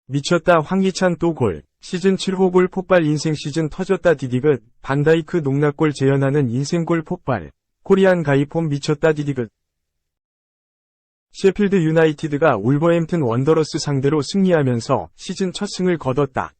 미쳤다 황희찬 또 골. 시즌 7호 골 폭발 인생 시즌 터졌다 디디귿. 반다이크 농락골 재현하는 인생골 폭발. 코리안 가이폼 미쳤다 디디귿. 셰필드 유나이티드가 울버햄튼 원더러스 상대로 승리하면서 시즌 첫 승을 거뒀다.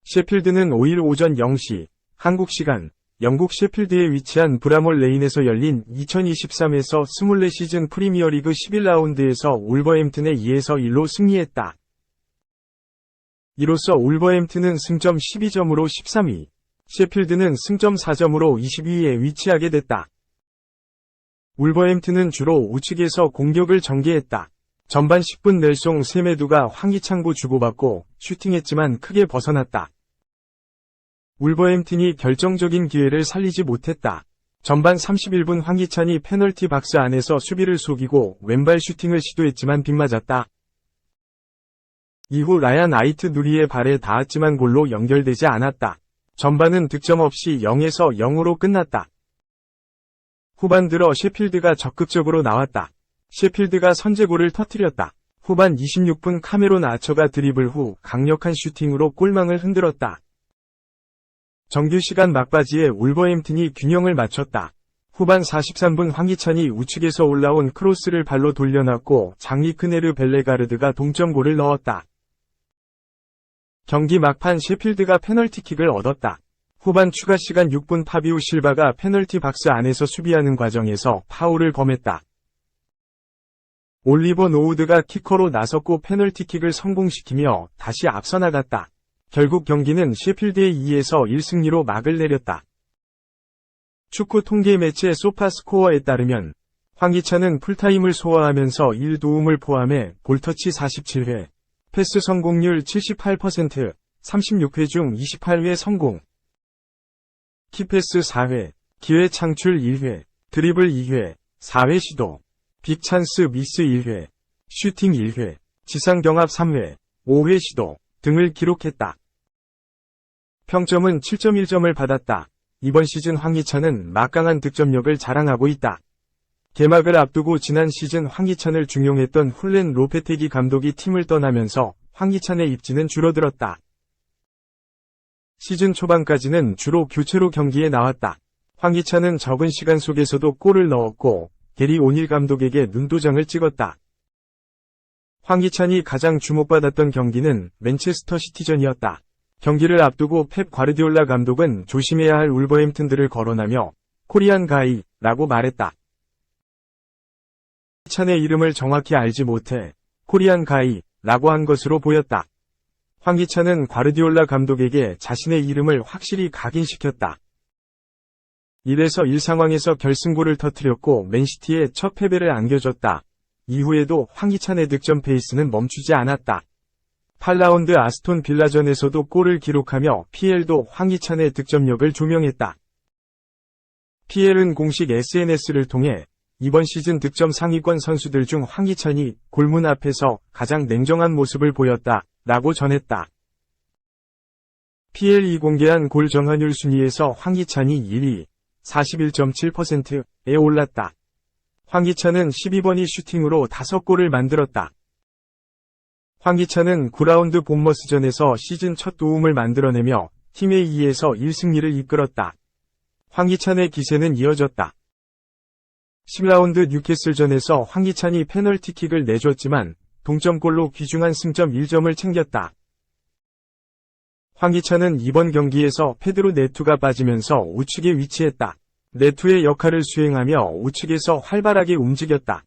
셰필드는 5일 오전 0시 한국 시간 영국 셰필드에 위치한 브라몰 레인에서 열린 2023에서 24시즌 프리미어리그 11라운드에서 울버햄튼에 2-1로 승리했다. 이로써 울버햄튼은 승점 12점으로 13위, 셰필드는 승점 4점으로 22위에 위치하게 됐다. 울버햄튼은 주로 우측에서 공격을 전개했다. 전반 10분 넬송 세메두가 황희찬고 주고받고 슈팅했지만 크게 벗어났다. 울버햄튼이 결정적인 기회를 살리지 못했다. 전반 31분 황희찬이 페널티 박스 안에서 수비를 속이고 왼발 슈팅을 시도했지만 빗맞았다. 이후 라얀 아이트 누리의 발에 닿았지만 골로 연결되지 않았다. 전반은 득점 없이 0-0으로 끝났다. 후반 들어 셰필드가 적극적으로 나왔다. 셰필드가 선제골을 터뜨렸다. 후반 26분 카메론 아처가 드리블 후 강력한 슈팅으로 골망을 흔들었다. 정규 시간 막바지에 울버햄튼이 균형을 맞췄다. 후반 43분 황희찬이 우측에서 올라온 크로스를 발로 돌려놨고 장리크네르 벨레가르드가 동점골을 넣었다. 경기 막판 셰필드가 페널티킥을 얻었다. 후반 추가 시간 6분 파비우 실바가 페널티 박스 안에서 수비하는 과정에서 파울을 범했다. 올리버 노우드가 키커로 나섰고 페널티킥을 성공시키며 다시 앞서 나갔다. 결국 경기는 셰필드의 2-1 승리로 막을 내렸다. 축구 통계 매체 소파스코어에 따르면 황희찬은 풀타임을 소화하면서 1도움을 포함해 볼터치 47회, 패스 성공률 78%, 36회 중 28회 성공, 키패스 4회, 기회 창출 1회, 드리블 2회, 4회 시도, 빅찬스 미스 1회, 슈팅 1회, 지상경합 3회, 5회 시도 등을 기록했다. 평점은 7.1점을 받았다. 이번 시즌 황희찬은 막강한 득점력을 자랑하고 있다. 개막을 앞두고 지난 시즌 황희찬을 중용했던 훌렌 로페테기 감독이 팀을 떠나면서 황희찬의 입지는 줄어들었다. 시즌 초반까지는 주로 교체로 경기에 나왔다. 황희찬은 적은 시간 속에서도 골을 넣었고 게리 오닐 감독에게 눈도장을 찍었다. 황희찬이 가장 주목받았던 경기는 맨체스터 시티전이었다. 경기를 앞두고 펩 과르디올라 감독은 조심해야 할 울버햄튼들을 거론하며 코리안 가이라고 말했다. 황희찬의 이름을 정확히 알지 못해 코리안 가이라고 한 것으로 보였다. 황희찬은 과르디올라 감독에게 자신의 이름을 확실히 각인시켰다. 1-1 상황에서 결승골을 터뜨렸고 맨시티에 첫 패배를 안겨줬다. 이후에도 황희찬의 득점 페이스는 멈추지 않았다. 8라운드 아스톤 빌라전에서도 골을 기록하며 PL도 황희찬의 득점력을 조명했다. PL은 공식 SNS를 통해 이번 시즌 득점 상위권 선수들 중 황희찬이 골문 앞에서 가장 냉정한 모습을 보였다 라고 전했다. PL이 공개한 골 정확률 순위에서 황희찬이 1위, 41.7%에 올랐다. 황희찬은 12번이 슈팅으로 5골을 만들었다. 황희찬은 9라운드 본머스전에서 시즌 첫 도움을 만들어내며 팀의 2-1 승리를 이끌었다. 황희찬의 기세는 이어졌다. 10라운드 뉴캐슬전에서 황희찬이 페널티킥을 내줬지만 동점골로 귀중한 승점 1점을 챙겼다. 황희찬은 이번 경기에서 페드로 네투가 빠지면서 우측에 위치했다. 네투의 역할을 수행하며 우측에서 활발하게 움직였다.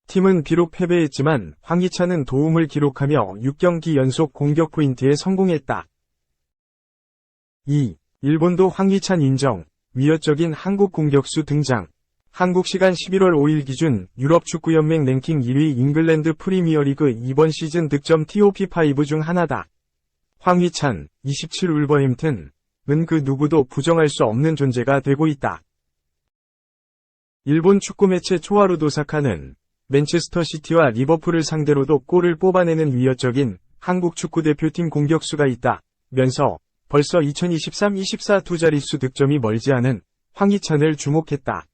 팀은 비록 패배했지만 황희찬은 도움을 기록하며 6경기 연속 공격 포인트에 성공했다. 2. 일본도 황희찬 인정, 위협적인 한국 공격수 등장. 한국 시간 11월 5일 기준 유럽축구연맹 랭킹 1위 잉글랜드 프리미어리그 이번 시즌 득점 TOP5 중 하나다. 황희찬, 27 울버햄튼은 그 누구도 부정할 수 없는 존재가 되고 있다. 일본 축구 매체 초하루 도사카는 맨체스터 시티와 리버풀을 상대로도 골을 뽑아내는 위협적인 한국 축구대표팀 공격수가 있다 면서 벌써 2023-24 두 자릿수 득점이 멀지 않은 황희찬을 주목했다.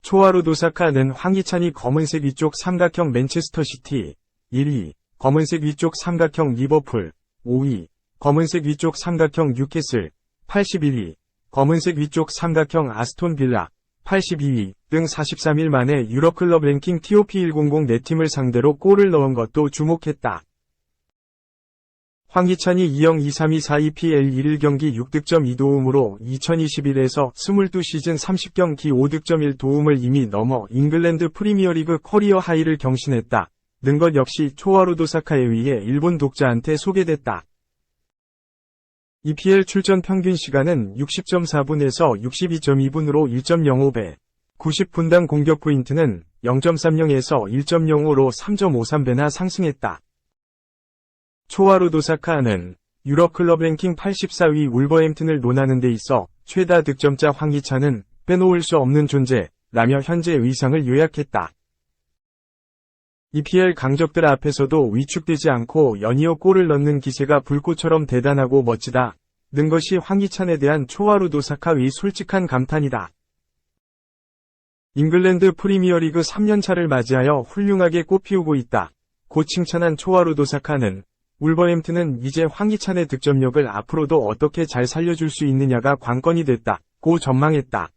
초하루 도사카는 황희찬이 검은색 위쪽 삼각형 맨체스터 시티, 1위, 검은색 위쪽 삼각형 리버풀, 5위, 검은색 위쪽 삼각형 뉴캐슬, 81위, 검은색 위쪽 삼각형 아스톤 빌라, 82위 등 43일 만에 유럽클럽 랭킹 TOP100 4팀을 상대로 골을 넣은 것도 주목했다. 황희찬이 2-0-2-3-2-4-2PL 1경기 6득점 2도움으로 2021에서 22시즌 30경기 5득점 1도움을 이미 넘어 잉글랜드 프리미어리그 커리어 하이를 경신했다. 는 것 역시 초하루 도사카에 의해 일본 독자한테 소개됐다. EPL 출전 평균 시간은 60.4분에서 62.2분으로 1.05배, 90분당 공격 포인트는 0.30에서 1.05로 3.53배나 상승했다. 초하루 도사카는 유럽 클럽 랭킹 84위 울버햄튼을 논하는 데 있어 최다 득점자 황희찬은 빼놓을 수 없는 존재라며 현재 의상을 요약했다. EPL 강적들 앞에서도 위축되지 않고 연이어 골을 넣는 기세가 불꽃처럼 대단하고 멋지다. 는 것이 황희찬에 대한 초하루 도사카의 솔직한 감탄이다. 잉글랜드 프리미어리그 3년차를 맞이하여 훌륭하게 꽃피우고 있다. 고 칭찬한 초하루 도사카는 울버햄튼은 이제 황희찬의 득점력을 앞으로도 어떻게 잘 살려줄 수 있느냐가 관건이 됐다. 고 전망했다.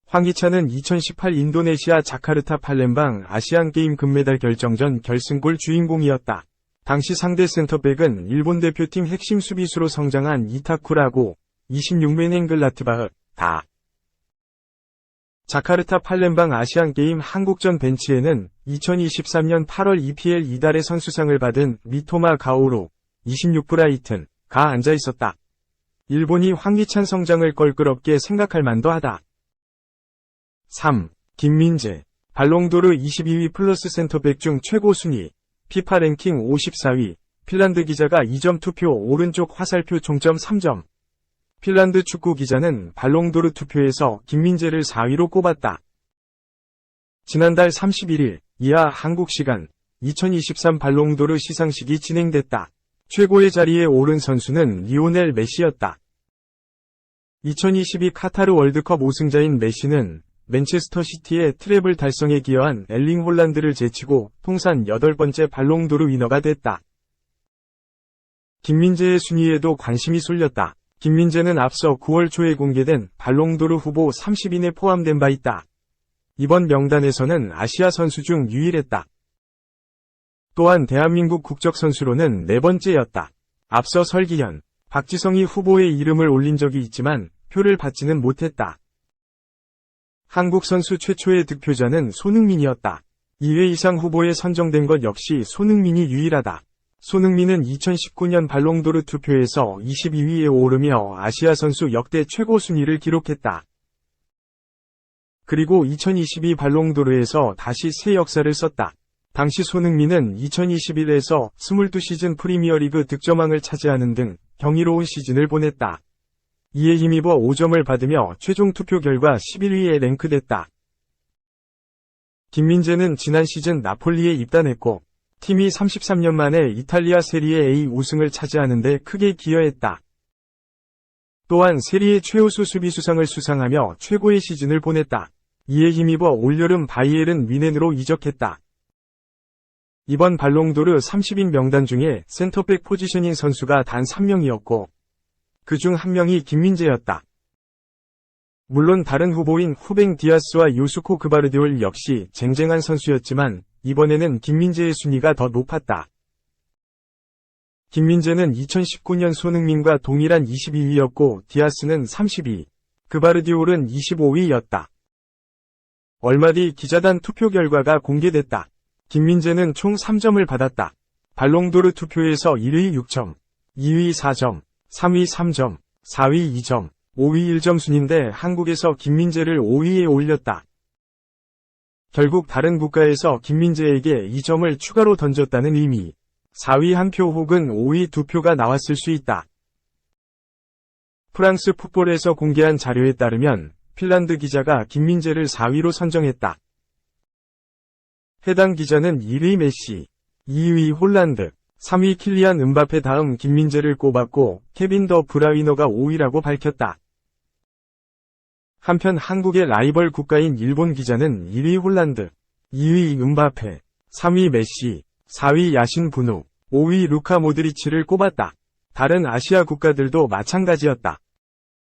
황희찬은 2018 인도네시아 자카르타 팔렘방 아시안게임 금메달 결정전 결승골 주인공이었다. 당시 상대 센터백은 일본 대표팀 핵심 수비수로 성장한 이타쿠라고 26맨 앵글라트바흐 다. 자카르타 팔렘방 아시안게임 한국전 벤치에는 2023년 8월 EPL 이달의 선수상을 받은 미토마 가오로 26브라이튼가 앉아있었다. 일본이 황희찬 성장을 껄끄럽게 생각할 만도 하다. 3. 김민재 발롱도르 22위 플러스 센터백 중 최고 순위 피파 랭킹 54위 핀란드 기자가 2점 투표 오른쪽 화살표 총점 3점 핀란드 축구 기자는 발롱도르 투표에서 김민재를 4위로 꼽았다. 지난달 31일 이하 한국 시간 2023 발롱도르 시상식이 진행됐다. 최고의 자리에 오른 선수는 리오넬 메시였다. 2022 카타르 월드컵 우승자인 메시는 맨체스터 시티의 트래블 달성에 기여한 엘링 홀란드를 제치고 통산 8번째 발롱도르 위너가 됐다. 김민재의 순위에도 관심이 쏠렸다. 김민재는 앞서 9월 초에 공개된 발롱도르 후보 30인에 포함된 바 있다. 이번 명단에서는 아시아 선수 중 유일했다. 또한 대한민국 국적 선수로는 4번째였다. 앞서 설기현, 박지성이 후보에 이름을 올린 적이 있지만 표를 받지는 못했다. 한국 선수 최초의 득표자는 손흥민이었다. 2회 이상 후보에 선정된 것 역시 손흥민이 유일하다. 손흥민은 2019년 발롱도르 투표에서 22위에 오르며 아시아 선수 역대 최고 순위를 기록했다. 그리고 2022 발롱도르에서 다시 새 역사를 썼다. 당시 손흥민은 2021에서 22시즌 프리미어리그 득점왕을 차지하는 등 경이로운 시즌을 보냈다. 이에 힘입어 5점을 받으며 최종 투표 결과 11위에 랭크됐다. 김민재는 지난 시즌 나폴리에 입단했고 팀이 33년 만에 이탈리아 세리에 A 우승을 차지하는 데 크게 기여했다. 또한 세리에 최우수 수비수상을 수상하며 최고의 시즌을 보냈다. 이에 힘입어 올여름 바이에른 뮌헨으로 이적했다. 이번 발롱도르 30인 명단 중에 센터백 포지션인 선수가 단 3명이었고 그중 한 명이 김민재였다. 물론 다른 후보인 후뱅 디아스와 요스코 그바르디올 역시 쟁쟁한 선수였지만 이번에는 김민재의 순위가 더 높았다. 김민재는 2019년 손흥민과 동일한 22위였고 디아스는 30위, 그바르디올은 25위였다. 얼마 뒤 기자단 투표 결과가 공개됐다. 김민재는 총 3점을 받았다. 발롱도르 투표에서 1위 6점, 2위 4점, 3위 3점, 4위 2점, 5위 1점 순인데 한국에서 김민재를 5위에 올렸다. 결국 다른 국가에서 김민재에게 2점을 추가로 던졌다는 의미. 4위 1표 혹은 5위 2표가 나왔을 수 있다. 프랑스 풋볼에서 공개한 자료에 따르면 핀란드 기자가 김민재를 4위로 선정했다. 해당 기자는 1위 메시, 2위 홀란드, 3위 킬리안 음바페 다음 김민재를 꼽았고 케빈 더 브라위너가 5위라고 밝혔다. 한편 한국의 라이벌 국가인 일본 기자는 1위 홀란드, 2위 음바페, 3위 메시, 4위 야신 분우, 5위 루카 모드리치를 꼽았다. 다른 아시아 국가들도 마찬가지였다.